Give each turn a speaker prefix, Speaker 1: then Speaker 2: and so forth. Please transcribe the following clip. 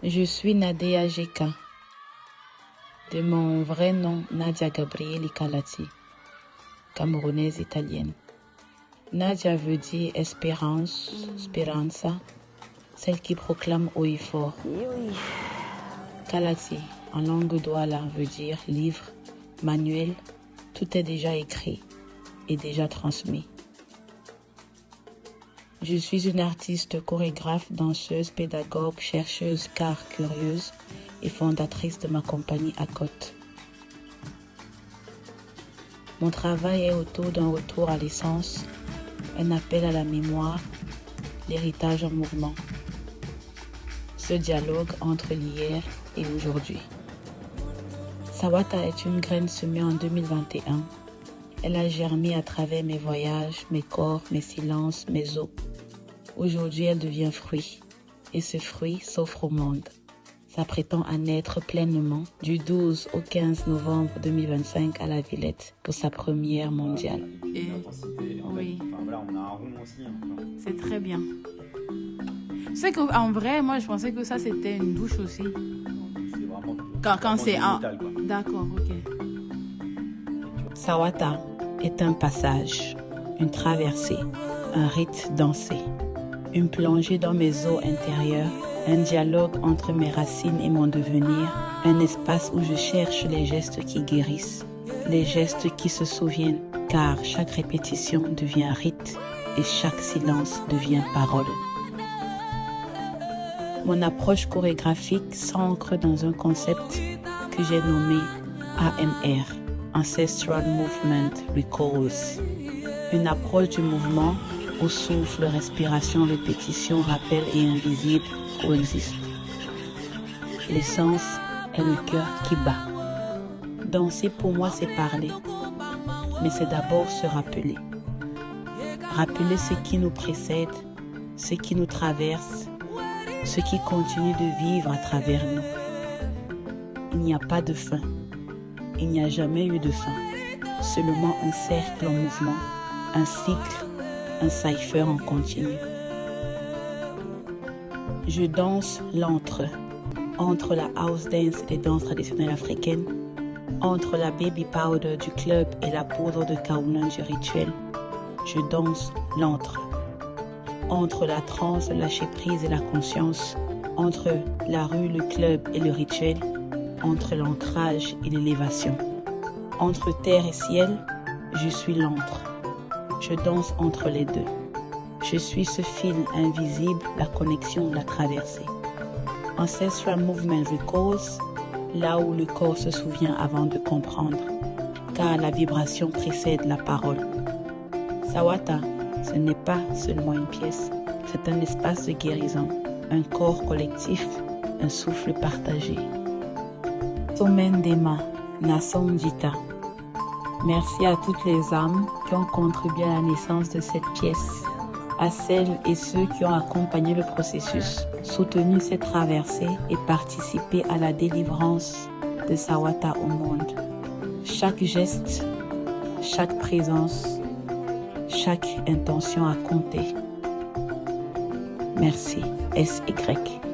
Speaker 1: Je suis Nadia Geka, de mon vrai nom Nadia Gabrieli Kalati, camerounaise italienne. Nadia veut dire espérance, speranza, celle qui proclame haut et fort. Kalati, en langue douala, veut dire livre, manuel, tout est déjà écrit et déjà transmis. Je suis une artiste, chorégraphe, danseuse, pédagogue, chercheuse, car curieuse et fondatrice de ma compagnie ACOT. Mon travail est autour d'un retour à l'essence, un appel à la mémoire, l'héritage en mouvement. Ce dialogue entre l'hier et aujourd'hui. Sawata est une graine semée en 2021. Elle a germé à travers mes voyages, mes corps, mes silences, mes os. Aujourd'hui, elle devient fruit. Et ce fruit s'offre au monde, s'apprêtant à naître pleinement du 12 au 15 novembre 2025 à la Villette pour sa première mondiale.
Speaker 2: Et oui, on a un rond aussi. C'est très bien. C'est qu'en vrai, moi, je pensais que ça, c'était une douche aussi.
Speaker 3: C'est vraiment
Speaker 2: Quand c'est un...
Speaker 3: métal, quoi.
Speaker 2: D'accord, ok.
Speaker 1: Sawata est un passage, une traversée, un rite dansé, une plongée dans mes eaux intérieures, un dialogue entre mes racines et mon devenir, un espace où je cherche les gestes qui guérissent, les gestes qui se souviennent, car chaque répétition devient rite et chaque silence devient parole. Mon approche chorégraphique s'ancre dans un concept que j'ai nommé AMR, Ancestral Movement Recalls. Une approche du mouvement où souffle, respiration, répétition, rappel et invisible coexistent. L'essence est le cœur qui bat. Danser pour moi c'est parler, mais c'est d'abord se rappeler. Rappeler ce qui nous précède, ce qui nous traverse, ce qui continue de vivre à travers nous. Il n'y a pas de fin. Il n'y a jamais eu de fin. Seulement un cercle en mouvement, un cycle, un cypher en continu. Je danse l'entre, entre la house dance et les danses traditionnelles africaines, entre la baby powder du club et la poudre de kauna du rituel. Je danse l'entre, entre la transe, le lâcher prise et la conscience, entre la rue, le club et le rituel, entre l'ancrage et l'élévation. Entre terre et ciel, je suis l'antre. Je danse entre les deux. Je suis ce fil invisible, la connexion, la traversée. Ancestral Movement Recalls, là où le corps se souvient avant de comprendre, car la vibration précède la parole. Sawata, ce n'est pas seulement une pièce, c'est un espace de guérison, un corps collectif, un souffle partagé. Somen Dema, Nasom Dita. Merci à toutes les âmes qui ont contribué à la naissance de cette pièce, à celles et ceux qui ont accompagné le processus, soutenu cette traversée et participé à la délivrance de Sawata au monde. Chaque geste, chaque présence, chaque intention a compté. Merci. SY.